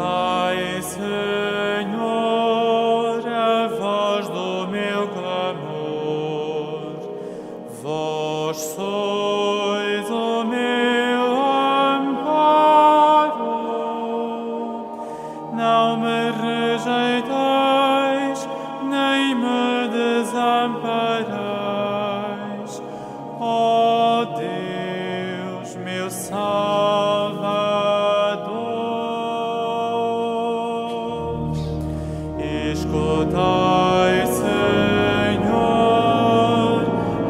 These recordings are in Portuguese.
Escutai, Senhor, a voz do meu clamor. Vós sois o meu amparo. Não me rejeitais, nem me desamparais. Ó Deus, meu Salvador. Escutai, Senhor,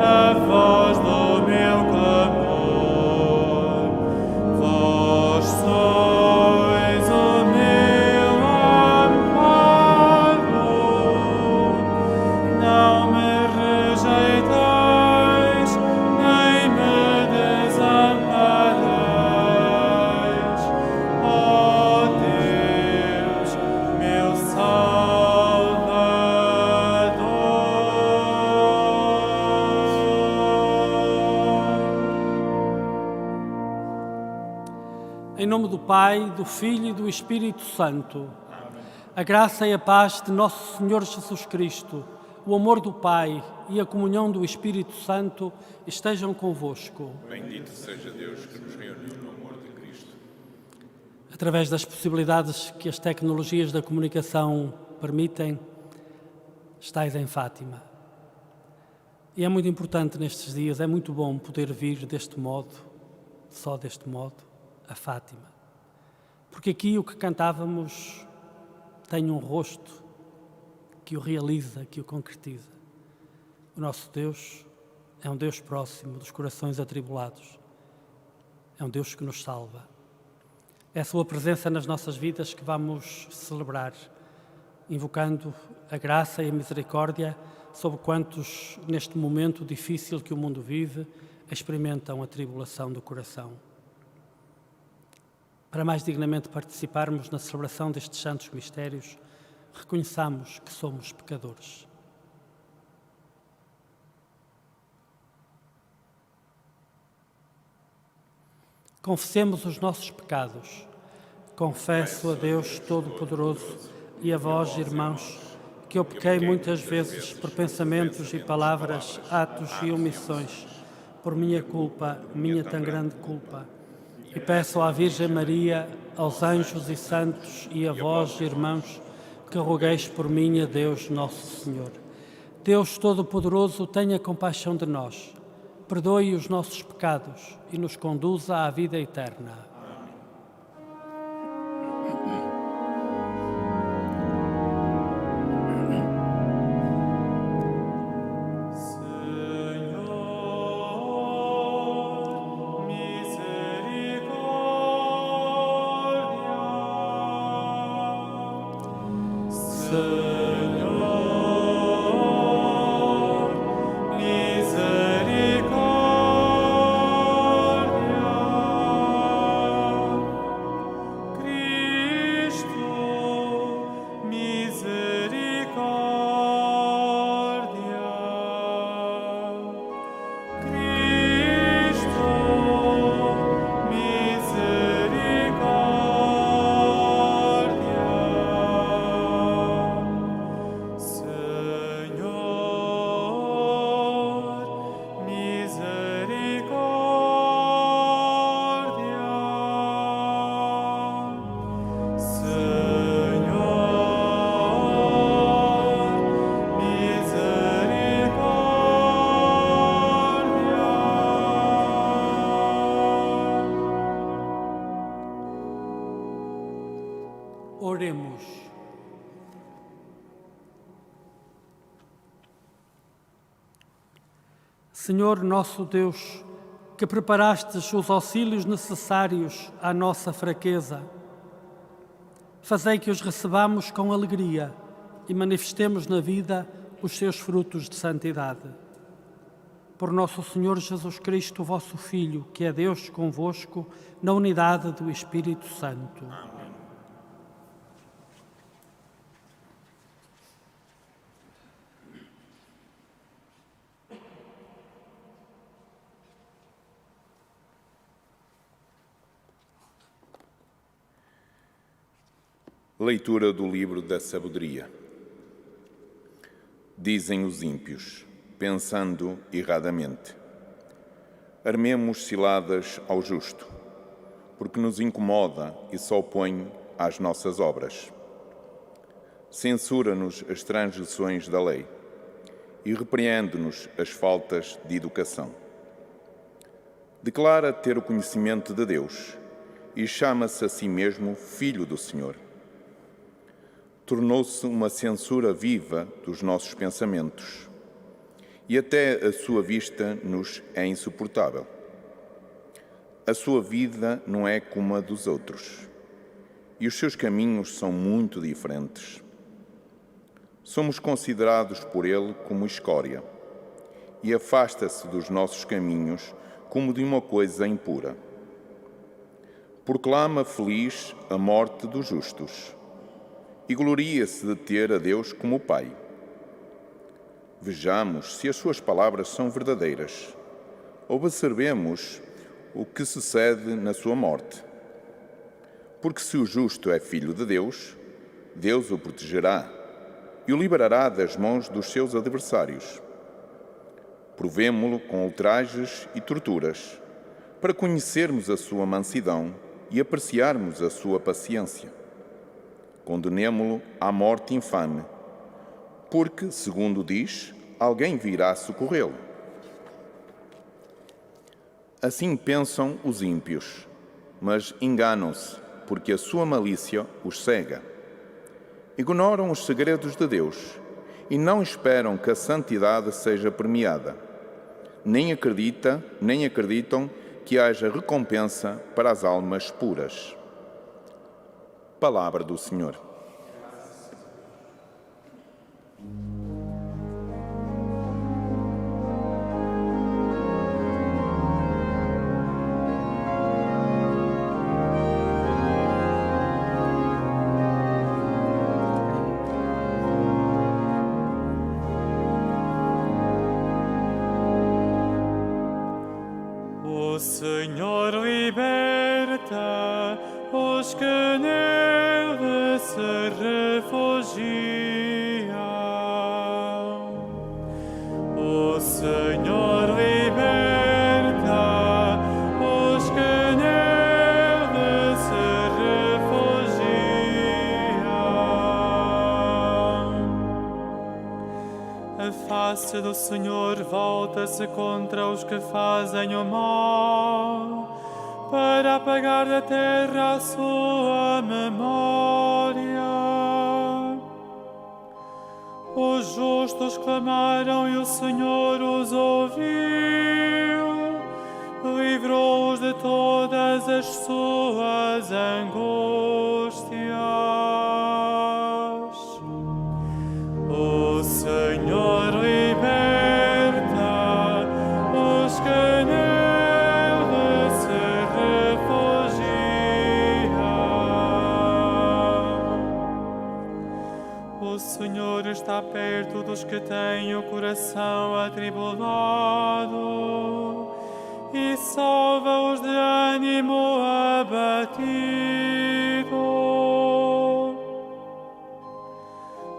a voz do meu clamor. Vós sois o meu amparo. Não me rejeitais, nem me desamparais. Ó Deus, meu Salvador. Em nome do Pai, do Filho e do Espírito Santo. A graça e a paz de nosso Senhor Jesus Cristo, o amor do Pai e a comunhão do Espírito Santo estejam convosco. Bendito seja Deus que nos reuniu no amor de Cristo. Através das possibilidades que as tecnologias da comunicação permitem, estais em Fátima. E é muito importante nestes dias, é muito bom poder vir deste modo, só deste modo, a Fátima. Porque aqui o que cantávamos tem um rosto que o realiza, que o concretiza. O nosso Deus é um Deus próximo dos corações atribulados. É um Deus que nos salva. É a sua presença nas nossas vidas que vamos celebrar, invocando a graça e a misericórdia sobre quantos, neste momento difícil que o mundo vive, experimentam a tribulação do coração. Para mais dignamente participarmos na celebração destes santos mistérios, reconheçamos que somos pecadores. Confessemos os nossos pecados. Confesso a Deus Todo-Poderoso e a vós, irmãos, que eu pequei muitas vezes por pensamentos e palavras, atos e omissões, por minha culpa, minha tão grande culpa. E peço à Virgem Maria, aos anjos e santos e a vós, irmãos, que rogueis por mim a Deus Nosso Senhor. Deus Todo-Poderoso, tenha compaixão de nós, perdoe os nossos pecados e nos conduza à vida eterna. Oremos. Senhor nosso Deus, que preparastes os auxílios necessários à nossa fraqueza, fazei que os recebamos com alegria e manifestemos na vida os seus frutos de santidade. Por nosso Senhor Jesus Cristo, vosso Filho, que é Deus convosco, na unidade do Espírito Santo. Amém. Leitura do livro da sabedoria. Dizem os ímpios, pensando erradamente: armemos ciladas ao justo, porque nos incomoda e se opõe às nossas obras. Censura-nos as transgressões da lei e repreende-nos as faltas de educação. Declara ter o conhecimento de Deus e chama-se a si mesmo Filho do Senhor. Tornou-se uma censura viva dos nossos pensamentos e até a sua vista nos é insuportável. A sua vida não é como a dos outros e os seus caminhos são muito diferentes. Somos considerados por ele como escória e afasta-se dos nossos caminhos como de uma coisa impura. Proclama feliz a morte dos justos e gloria-se de ter a Deus como Pai. Vejamos se as suas palavras são verdadeiras. Observemos o que sucede na sua morte. Porque se o justo é filho de Deus, Deus o protegerá e o liberará das mãos dos seus adversários. Provemo-lo com ultrajes e torturas, para conhecermos a sua mansidão e apreciarmos a sua paciência. Condenemo-lo à morte infame, porque, segundo diz, alguém virá socorrê-lo. Assim pensam os ímpios, mas enganam-se, porque a sua malícia os cega. Ignoram os segredos de Deus e não esperam que a santidade seja premiada. Nem acreditam que haja recompensa para as almas puras. Palavra do Senhor. O Senhor liberta os que nele se refugiam. O Senhor liberta os que nele se refugiam. A face do Senhor volta-se contra os que fazem o mal, para apagar da terra a sua memória. Os justos clamaram e o Senhor os ouviu, livrou-os de todas as suas angústias. O Senhor liberta os que nele se refugiam. O Senhor está perto dos que têm o coração atribulado e salva-os de ânimo abatido.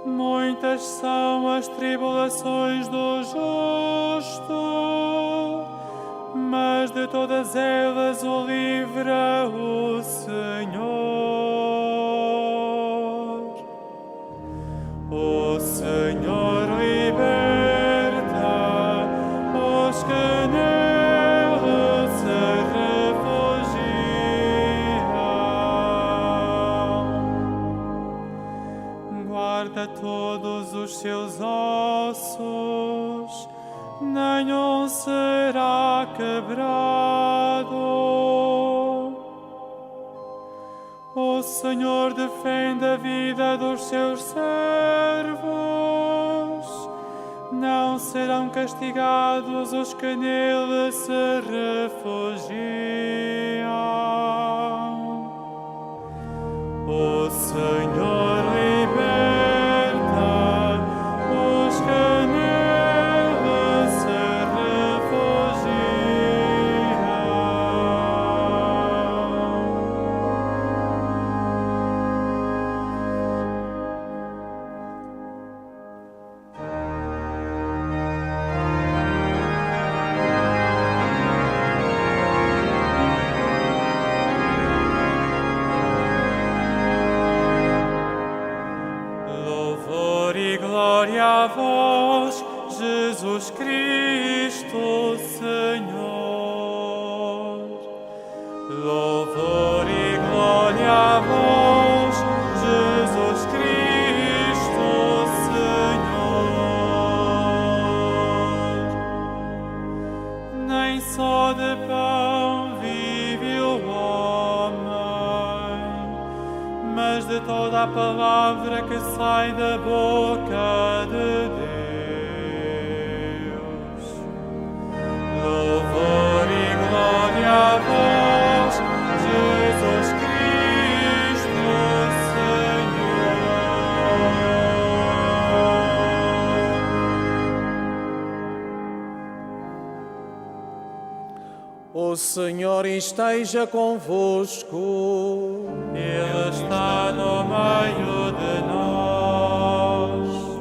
Muitas são as tribulações do justo, mas de todas elas o livra o Senhor. O Senhor liberta os que nele se refugiam. Guarda todos os seus ossos, nenhum será quebrado. O Senhor defende a vida dos seus servos, não serão castigados os que nele se refugiam. O Senhor liberta os que nele se refugiam. a vós, Jesus Cristo, Senhor. Louvor e glória a vós, Jesus Cristo, Senhor. Nem só de pão vive o homem, mas de toda a palavra que sai da boca de Deus. Louvor e glória a vós, Jesus Cristo, Senhor. O Senhor esteja convosco. Ele está no meio de nós.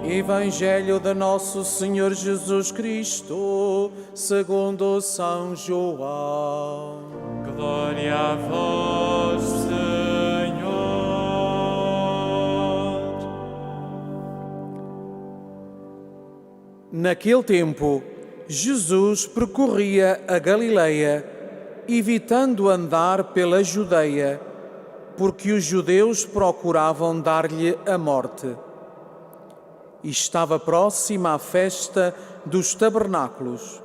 Evangelho de Nosso Senhor Jesus Cristo, segundo São João. Glória a vós, Senhor. Naquele tempo, Jesus percorria a Galileia, evitando andar pela Judeia, porque os judeus procuravam dar-lhe a morte. E estava próxima a festa dos tabernáculos.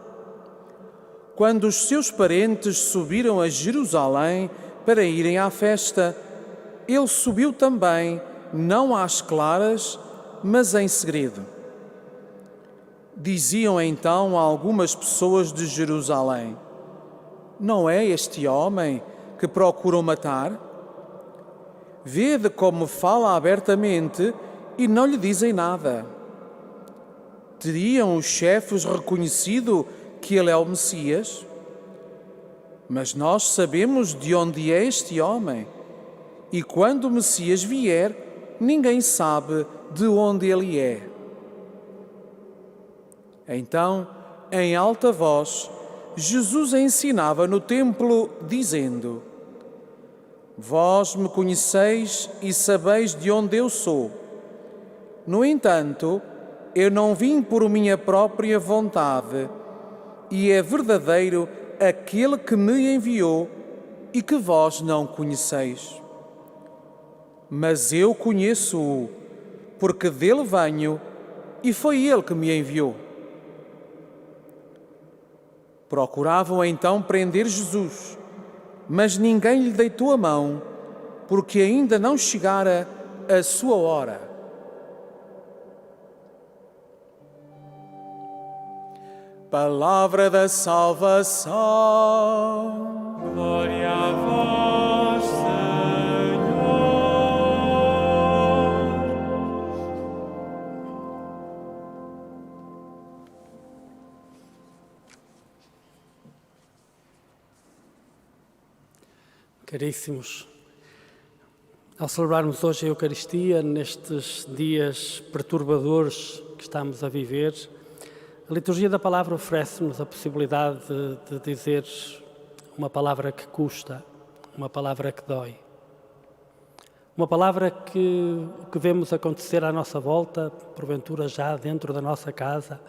Quando os seus parentes subiram a Jerusalém para irem à festa, ele subiu também, não às claras, mas em segredo. Diziam então algumas pessoas de Jerusalém: não é este homem que procuram matar? Vede como fala abertamente e não lhe dizem nada. Teriam os chefes reconhecido que ele é o Messias? Mas nós sabemos de onde é este homem, e quando o Messias vier, ninguém sabe de onde ele é. Então, em alta voz, Jesus ensinava no templo, dizendo: vós me conheceis e sabeis de onde eu sou. No entanto, eu não vim por minha própria vontade, e é verdadeiro aquele que me enviou e que vós não conheceis. Mas eu conheço-o, porque dele venho e foi ele que me enviou. Procuravam então prender Jesus, mas ninguém lhe deitou a mão, porque ainda não chegara a sua hora. Palavra da salvação. Glória a vós, Senhor. Caríssimos, ao celebrarmos hoje a Eucaristia, nestes dias perturbadores que estamos a viver, a liturgia da palavra oferece-nos a possibilidade de dizer uma palavra que custa, uma palavra que dói. Uma palavra que vemos acontecer à nossa volta, porventura já dentro da nossa casa,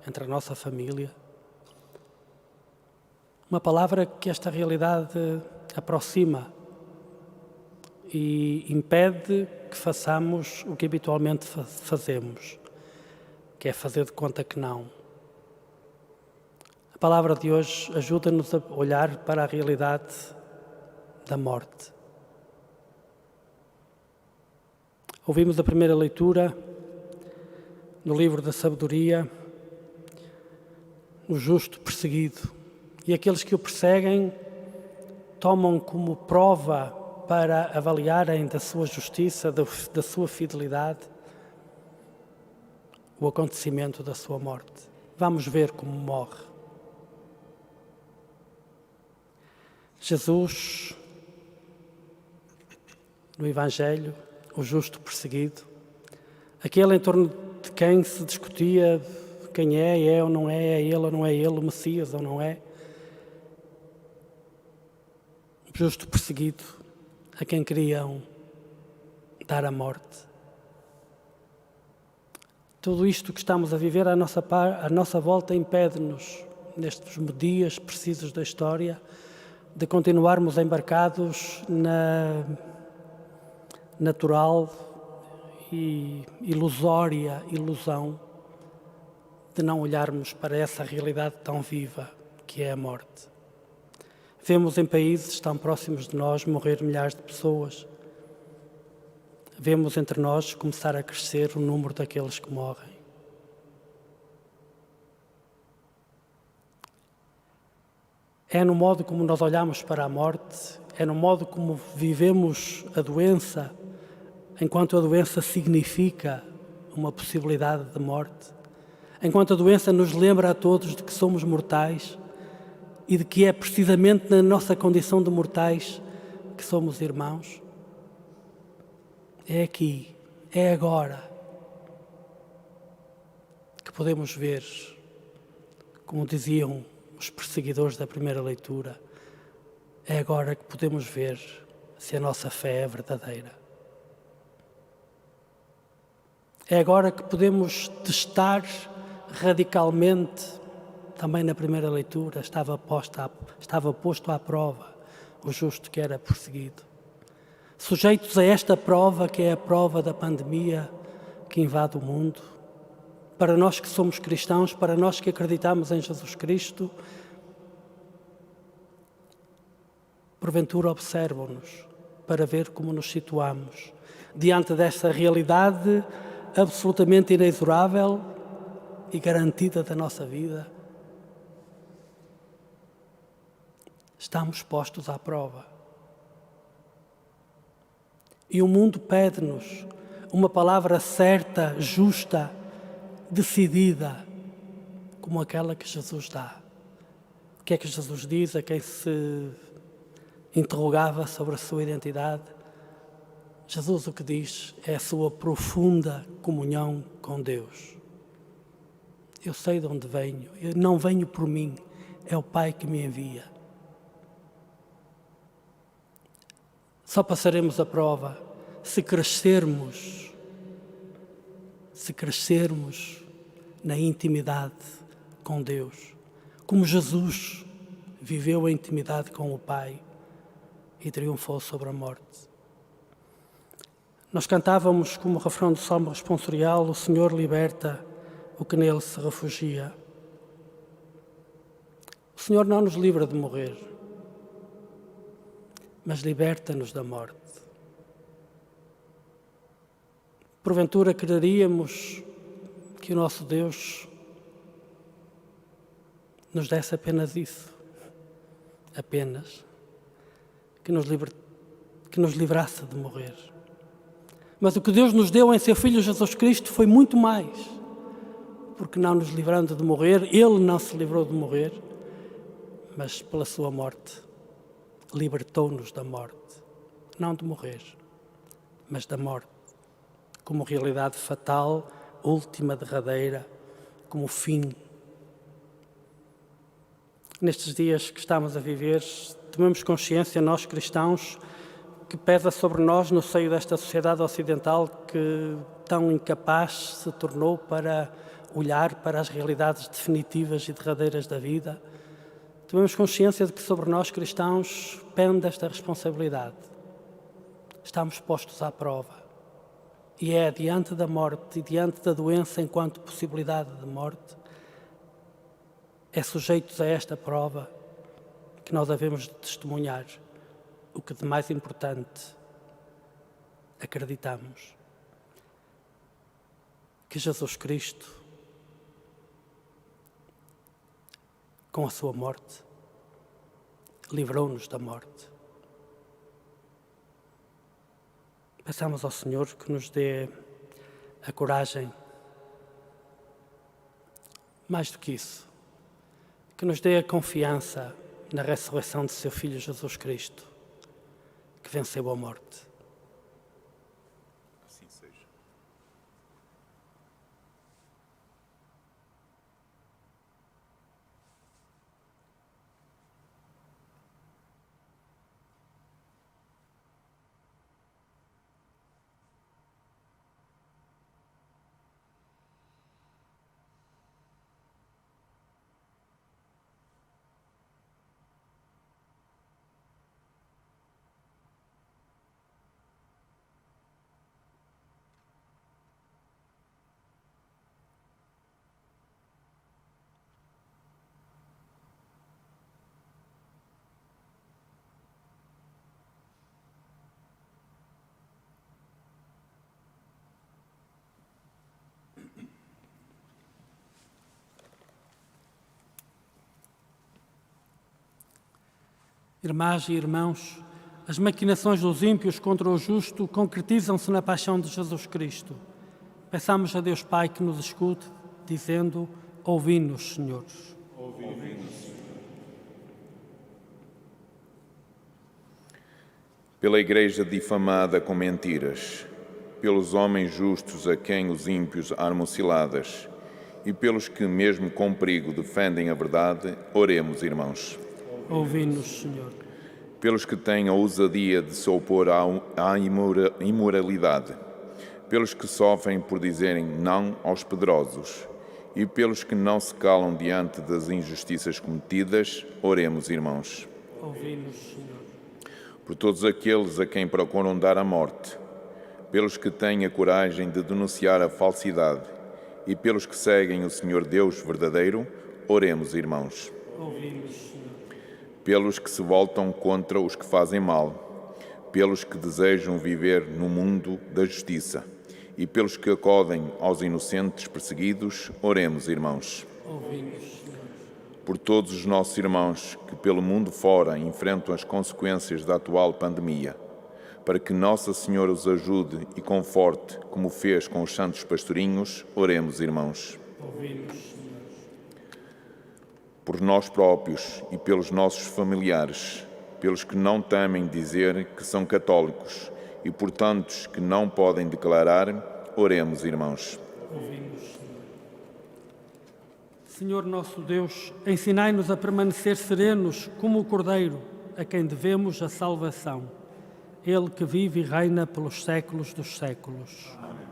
entre a nossa família. Uma palavra que esta realidade aproxima e impede que façamos o que habitualmente fazemos, que é fazer de conta que não. A palavra de hoje ajuda-nos a olhar para a realidade da morte. Ouvimos a primeira leitura no livro da Sabedoria, o justo perseguido, e aqueles que o perseguem tomam como prova para avaliarem da sua justiça, da sua fidelidade, o acontecimento da sua morte. Vamos ver como morre. Jesus, no Evangelho, o justo perseguido, aquele em torno de quem se discutia quem é ou não é ele ou não é ele, o Messias ou não é, o justo perseguido, a quem queriam dar a morte. Tudo isto que estamos a viver à nossa volta impede-nos, nestes dias precisos da história, de continuarmos embarcados na natural e ilusória ilusão de não olharmos para essa realidade tão viva que é a morte. Vemos em países tão próximos de nós morrer milhares de pessoas. Vemos entre nós começar a crescer o número daqueles que morrem. É no modo como nós olhamos para a morte, é no modo como vivemos a doença, enquanto a doença significa uma possibilidade de morte, enquanto a doença nos lembra a todos de que somos mortais e de que é precisamente na nossa condição de mortais que somos irmãos. É aqui, é agora que podemos ver, como diziam os perseguidores da primeira leitura, é agora que podemos ver se a nossa fé é verdadeira. É agora que podemos testar radicalmente, também na primeira leitura estava posto à prova o justo que era perseguido. Sujeitos a esta prova, que é a prova da pandemia que invade o mundo, para nós que somos cristãos, para nós que acreditamos em Jesus Cristo, porventura observam-nos para ver como nos situamos diante dessa realidade absolutamente inexorável e garantida da nossa vida. Estamos postos à prova. E o mundo pede-nos uma palavra certa, justa, decidida, como aquela que Jesus dá. O que é que Jesus diz a quem se interrogava sobre a sua identidade? Jesus o que diz é a sua profunda comunhão com Deus. Eu sei de onde venho, eu não venho por mim, é o Pai que me envia. Só passaremos a prova se crescermos na intimidade com Deus, como Jesus viveu a intimidade com o Pai e triunfou sobre a morte. Nós cantávamos como refrão do Salmo responsorial: o Senhor liberta o que nele se refugia. O Senhor não nos livra de morrer, mas liberta-nos da morte. Porventura quereríamos que o nosso Deus nos desse apenas isso, apenas que nos livrasse de morrer. Mas o que Deus nos deu em seu Filho Jesus Cristo foi muito mais, porque não nos livrando de morrer, Ele não se livrou de morrer, mas pela sua morte libertou-nos da morte, não de morrer, mas da morte, como realidade fatal, última, derradeira, como fim. Nestes dias que estamos a viver, tomemos consciência, nós cristãos, que pesa sobre nós no seio desta sociedade ocidental que tão incapaz se tornou para olhar para as realidades definitivas e derradeiras da vida. Tomemos consciência de que sobre nós cristãos pende esta responsabilidade. Estamos postos à prova. E é diante da morte e diante da doença enquanto possibilidade de morte, é sujeitos a esta prova que nós devemos testemunhar o que de mais importante acreditamos: que Jesus Cristo, com a sua morte, livrou-nos da morte. Peçamos ao Senhor que nos dê a coragem, mais do que isso, que nos dê a confiança na ressurreição de seu Filho Jesus Cristo, que venceu a morte. Assim seja. Irmãs e irmãos, as maquinações dos ímpios contra o justo concretizam-se na paixão de Jesus Cristo. Peçamos a Deus Pai que nos escute, dizendo: ouvi-nos, Senhor. Pela Igreja difamada com mentiras, pelos homens justos a quem os ímpios armam ciladas, e pelos que, mesmo com perigo, defendem a verdade, oremos, irmãos. Ouvi-nos, Senhor. Pelos que têm a ousadia de se opor à imoralidade, pelos que sofrem por dizerem não aos pedrosos, e pelos que não se calam diante das injustiças cometidas, oremos, irmãos. Ouvi-nos, Senhor. Por todos aqueles a quem procuram dar a morte, pelos que têm a coragem de denunciar a falsidade, e pelos que seguem o Senhor Deus verdadeiro, oremos, irmãos. Ouvi-nos, Senhor. Pelos que se voltam contra os que fazem mal, pelos que desejam viver no mundo da justiça, e pelos que acodem aos inocentes perseguidos, oremos, irmãos. Ouvi-nos, Senhor. Por todos os nossos irmãos que pelo mundo fora enfrentam as consequências da atual pandemia, para que Nossa Senhora os ajude e conforte, como fez com os santos pastorinhos, oremos, irmãos. Ouvi-nos, Senhor. Por nós próprios e pelos nossos familiares, pelos que não temem dizer que são católicos e por tantos que não podem declarar, oremos, irmãos. Ouvi-nos, Senhor. Senhor nosso Deus, ensinai-nos a permanecer serenos como o Cordeiro, a quem devemos a salvação. Ele que vive e reina pelos séculos dos séculos. Amém.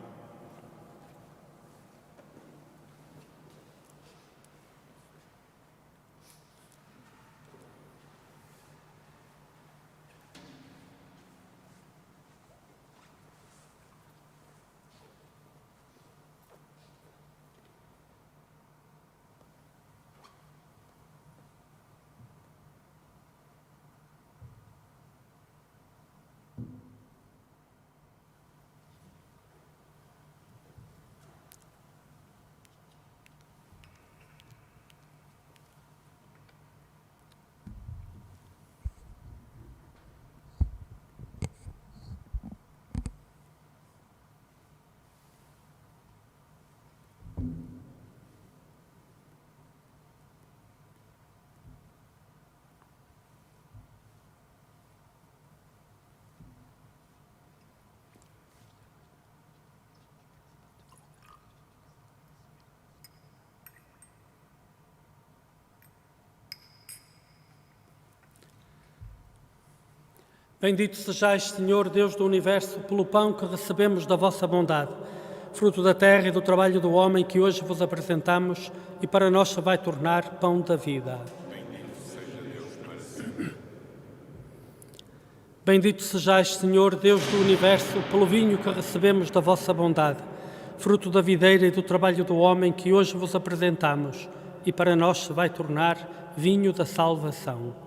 Bendito sejais, Senhor, Deus do Universo, pelo pão que recebemos da vossa bondade, fruto da terra e do trabalho do homem que hoje vos apresentamos e para nós se vai tornar pão da vida. Bendito seja Deus para sempre. Bendito sejais, Senhor, Deus do Universo, pelo vinho que recebemos da vossa bondade, fruto da videira e do trabalho do homem que hoje vos apresentamos e para nós se vai tornar vinho da salvação.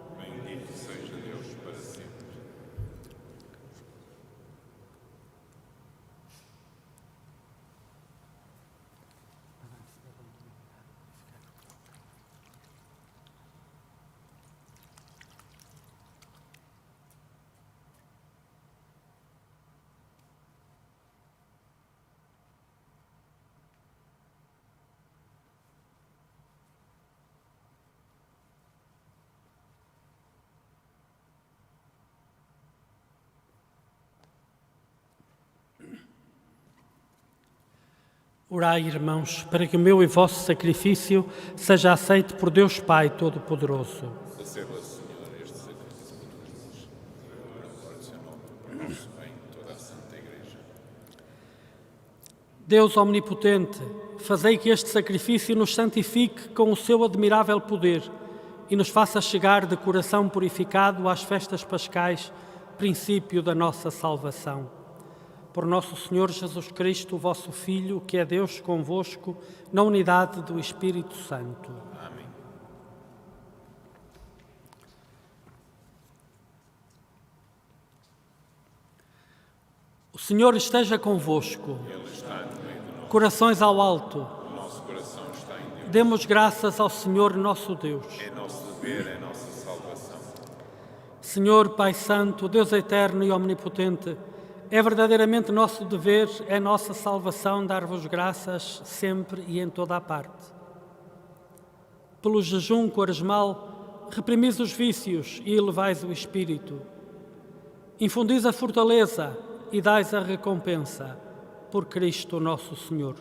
Orai, irmãos, para que o meu e vosso sacrifício seja aceito por Deus Pai Todo-Poderoso. Receba, Senhor, este sacrifício que nos proporcionou para o nosso bem toda a Santa Igreja. Deus omnipotente, fazei que este sacrifício nos santifique com o seu admirável poder e nos faça chegar de coração purificado às festas pascais, princípio da nossa salvação. Por nosso Senhor Jesus Cristo, vosso Filho, que é Deus convosco, na unidade do Espírito Santo. Amém. O Senhor esteja convosco. Ele está no meio de nós. Corações ao alto. O nosso coração está em Deus. Demos graças ao Senhor nosso Deus. É nosso dever, é nossa salvação. Senhor Pai Santo, Deus eterno e omnipotente, é verdadeiramente nosso dever, é nossa salvação dar-vos graças sempre e em toda a parte. Pelo jejum quaresmal, reprimis os vícios e elevais o espírito. Infundis a fortaleza e dais a recompensa, por Cristo nosso Senhor.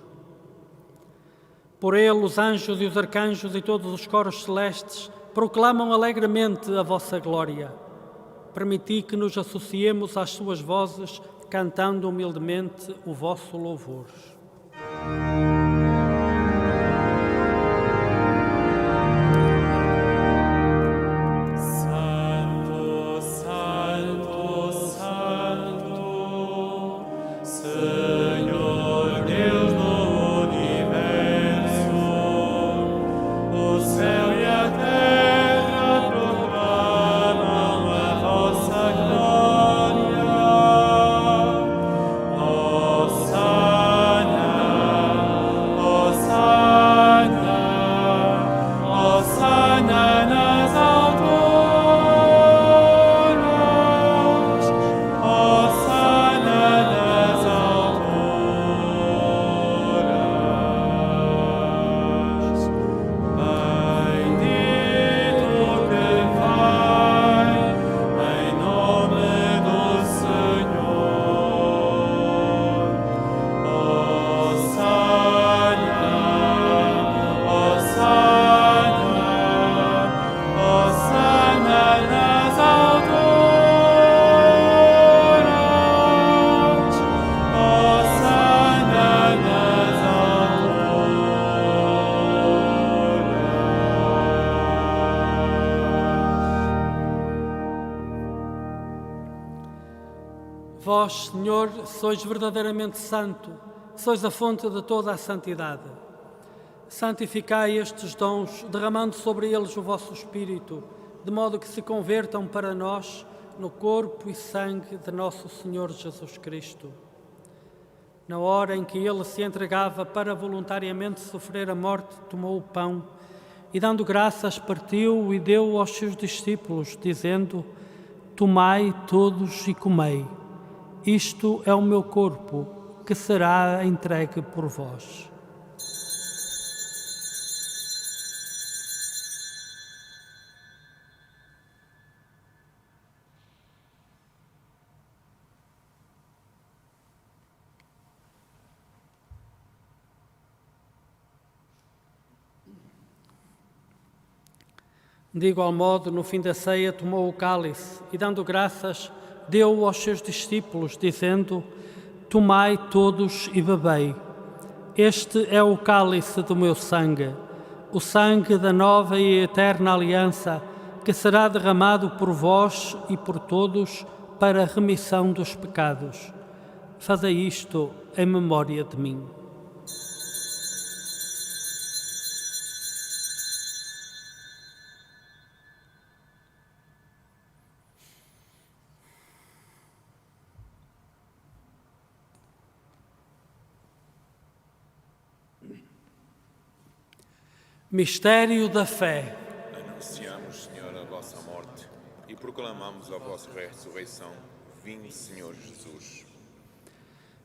Por ele, os anjos e os arcanjos e todos os coros celestes proclamam alegremente a vossa glória. Permiti que nos associemos às suas vozes, cantando humildemente o vosso louvor. Santo, Santo, Santo, Senhor Deus do universo, o céu e a terra proclamam a vossa glória. Hosana, Hosana, Hosana nas alturas, Hosana nas alturas. Bendito que vai em nome do Senhor. Hosana, Hosana, Hosana nas alturas, Hosana nas alturas. Vós, Senhor, sois verdadeiramente santo, sois a fonte de toda a santidade. Santificai estes dons, derramando sobre eles o vosso Espírito, de modo que se convertam para nós no corpo e sangue de nosso Senhor Jesus Cristo. Na hora em que ele se entregava para voluntariamente sofrer a morte, tomou o pão e, dando graças, partiu e deu aos seus discípulos, dizendo: Tomai todos e comei. Isto é o meu corpo, que será entregue por vós. De igual modo, no fim da ceia, tomou o cálice e, dando graças, deu-o aos seus discípulos, dizendo: Tomai todos e bebei. Este é o cálice do meu sangue, o sangue da nova e eterna aliança, que será derramado por vós e por todos para a remissão dos pecados. Fazei isto em memória de mim. Mistério da fé. Anunciamos, Senhor, a vossa morte e proclamamos a vossa ressurreição. Vinde, Senhor Jesus.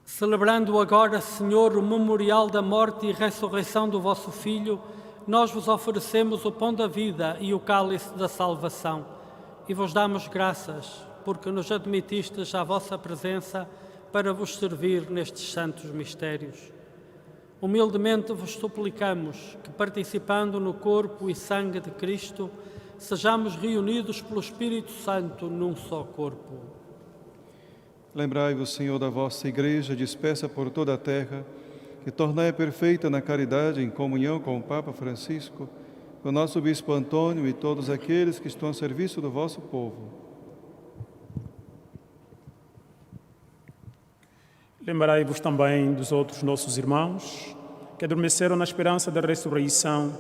Celebrando agora, Senhor, o memorial da morte e ressurreição do vosso Filho, nós vos oferecemos o pão da vida e o cálice da salvação e vos damos graças, porque nos admitistes à vossa presença para vos servir nestes santos mistérios. Humildemente vos suplicamos que, participando no corpo e sangue de Cristo, sejamos reunidos pelo Espírito Santo num só corpo. Lembrai-vos, Senhor, da vossa Igreja dispersa por toda a terra, que tornai-a perfeita na caridade em comunhão com o Papa Francisco, com o nosso Bispo Antônio e todos aqueles que estão a serviço do vosso povo. Lembrai-vos também dos outros nossos irmãos que adormeceram na esperança da ressurreição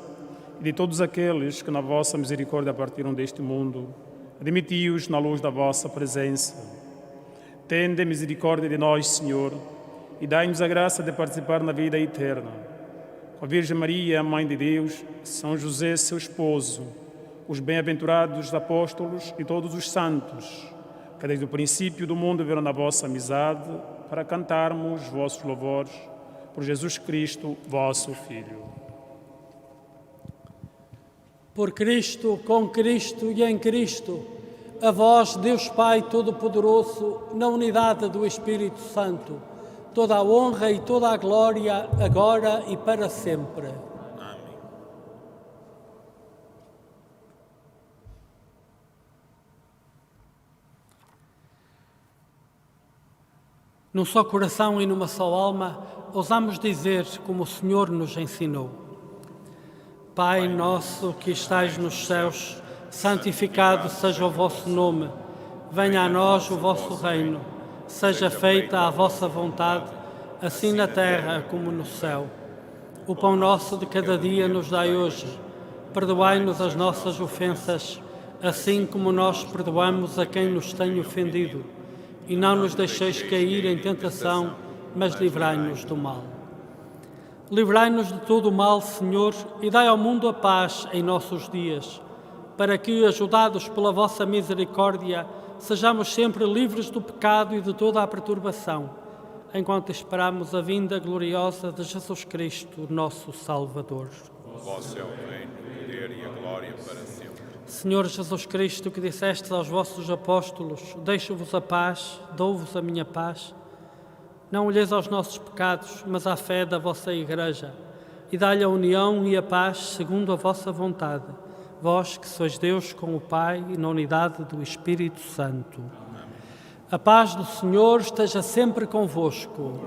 e de todos aqueles que na vossa misericórdia partiram deste mundo. Admiti-os na luz da vossa presença. Tende misericórdia de nós, Senhor, e dai-nos a graça de participar na vida eterna. Com a Virgem Maria, Mãe de Deus, São José, seu esposo, os bem-aventurados apóstolos e todos os santos, que desde o princípio do mundo viram na vossa amizade, para cantarmos vossos louvores por Jesus Cristo, vosso Filho. Por Cristo, com Cristo e em Cristo, a vós, Deus Pai Todo-Poderoso, na unidade do Espírito Santo, toda a honra e toda a glória, agora e para sempre. Amém. Num só coração e numa só alma, ousamos dizer como o Senhor nos ensinou. Pai nosso que estais nos céus, santificado seja o vosso nome. Venha a nós o vosso reino. Seja feita a vossa vontade, assim na terra como no céu. O pão nosso de cada dia nos dai hoje. Perdoai-nos as nossas ofensas, assim como nós perdoamos a quem nos tem ofendido. E não nos deixeis cair em tentação, mas livrai-nos do mal. Livrai-nos de todo o mal, Senhor, e dai ao mundo a paz em nossos dias, para que, ajudados pela vossa misericórdia, sejamos sempre livres do pecado e de toda a perturbação, enquanto esperamos a vinda gloriosa de Jesus Cristo, nosso Salvador. Vosso é o reino, o poder e a glória para sempre. Senhor Jesus Cristo, que dissestes aos vossos apóstolos, deixo-vos a paz, dou-vos a minha paz. Não olheis aos nossos pecados, mas à fé da vossa Igreja, e dai-lhe a união e a paz segundo a vossa vontade, vós que sois Deus com o Pai e na unidade do Espírito Santo. Amém. A paz do Senhor esteja sempre convosco.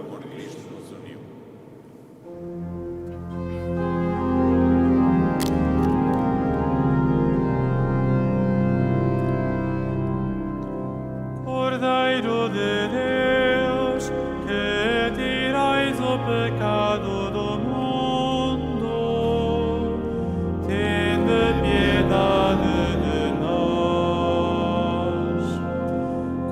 Cordeiro de Deus, que tirais o pecado do mundo, tende piedade de nós.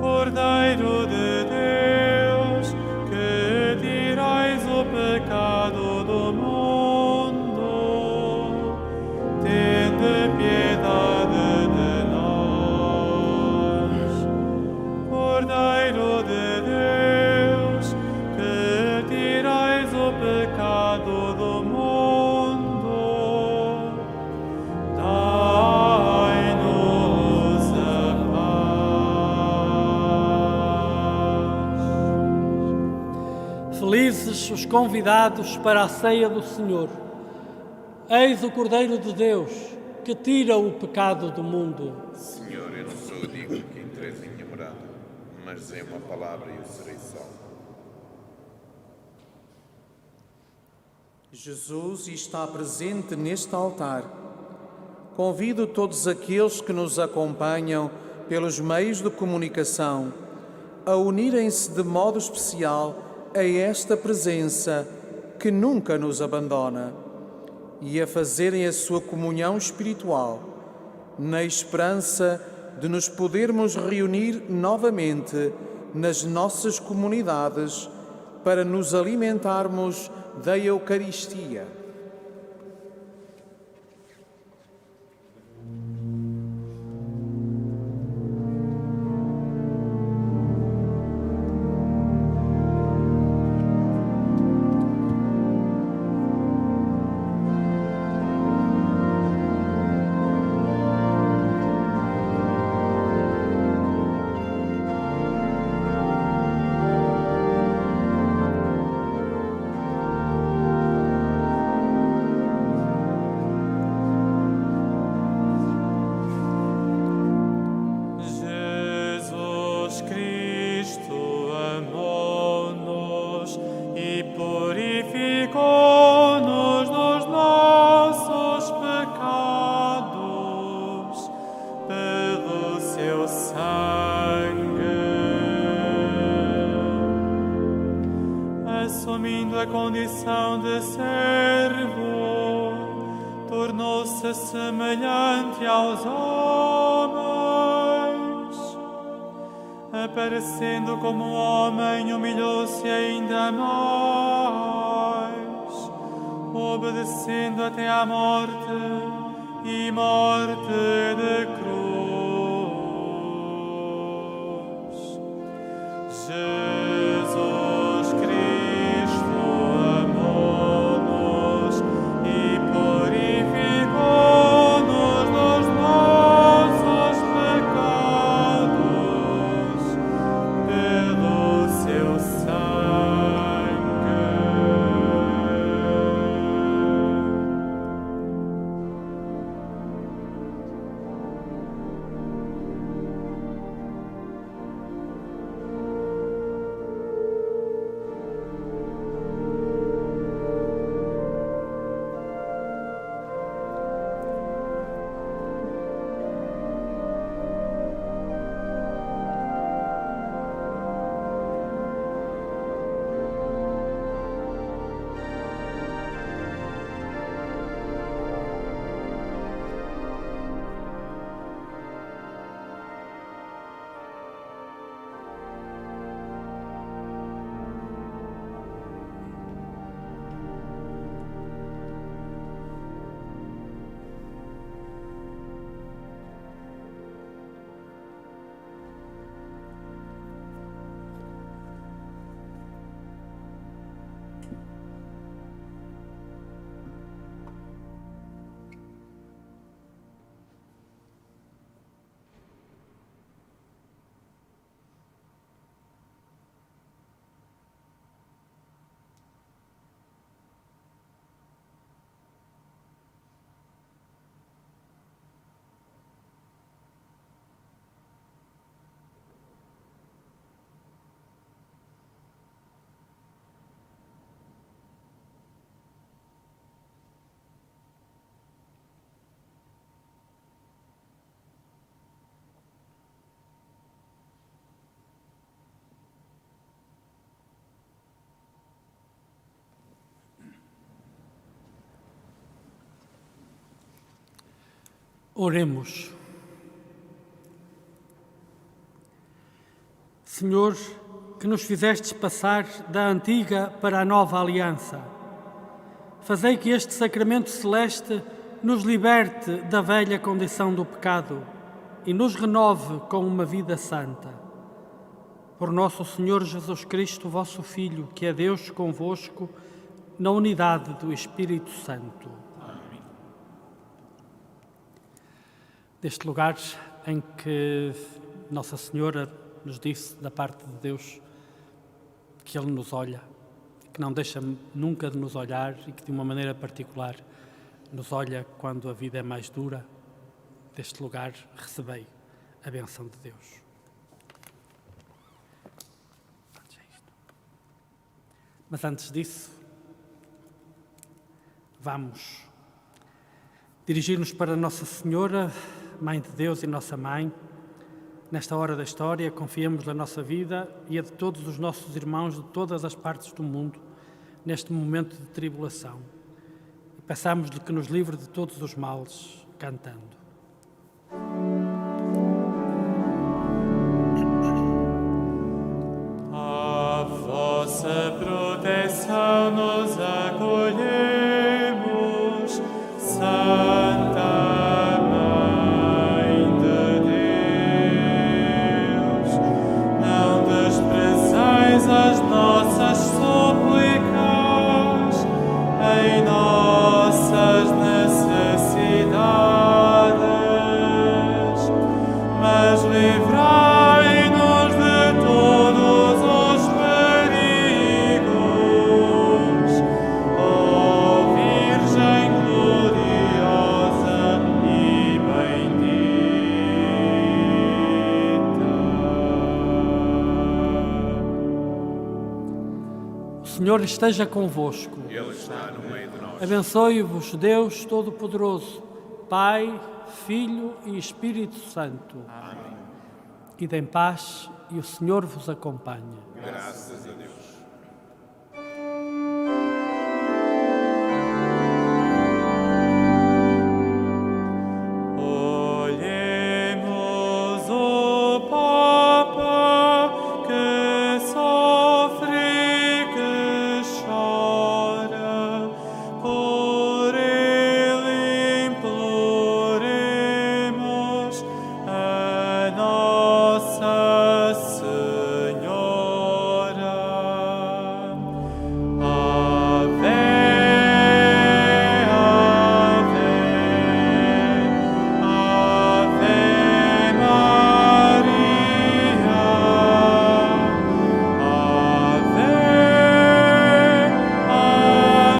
Cordeiro de Deus, que tirais o pecado do mundo, tende piedade de nós. Cordeiro de Deus, que tirais o pecado do mundo, dai-nos a paz. Felizes os convidados para a ceia do Senhor. Eis o Cordeiro de Deus, que tira o pecado do mundo. Senhor, eu não sou digno que entres em minha morada, mas dizei uma palavra e eu serei salvo. Jesus está presente neste altar. Convido todos aqueles que nos acompanham pelos meios de comunicação a unirem-se de modo especial a esta presença que nunca nos abandona e a fazerem a sua comunhão espiritual, na esperança de nos podermos reunir novamente nas nossas comunidades para nos alimentarmos da Eucaristia. Jesus Cristo amou-nos e purificou-nos dos nossos pecados pelo seu sangue. Assumindo a condição de servo, tornou-se semelhante aos homens. Aparecendo como homem, humilhou-se ainda mais, obedecendo até à morte e morte de cruz. Jesus Cristo amou-nos e purificou-nos dos nossos pecados pelo seu sangue. Oremos. Senhor, que nos fizestes passar da antiga para a nova aliança, fazei que este sacramento celeste nos liberte da velha condição do pecado e nos renove com uma vida santa. Por nosso Senhor Jesus Cristo, vosso Filho, que é Deus convosco, na unidade do Espírito Santo. Amém. Deste lugar em que Nossa Senhora nos disse da parte de Deus que Ele nos olha, que não deixa nunca de nos olhar e que de uma maneira particular nos olha quando a vida é mais dura, deste lugar recebei a bênção de Deus. Mas antes disso, vamos dirigir-nos para Nossa Senhora, Mãe de Deus e Nossa Mãe. Nesta hora da história, confiamos a nossa vida e a de todos os nossos irmãos de todas as partes do mundo, neste momento de tribulação. E peçamos-lhe que nos livre de todos os males, cantando. A vossa proteção nos acolhemos, Santa Mãe de Deus. Não desprezais as nossas súplicas em nossas necessidades, mas livrai-nos de todos os perigos, ó Virgem gloriosa e bendita. O Senhor esteja convosco. Ele está no meio de nós. Abençoe-vos, Deus Todo-Poderoso, Pai, Filho e Espírito Santo. Amém. Ide em paz e o Senhor vos acompanhe. Graças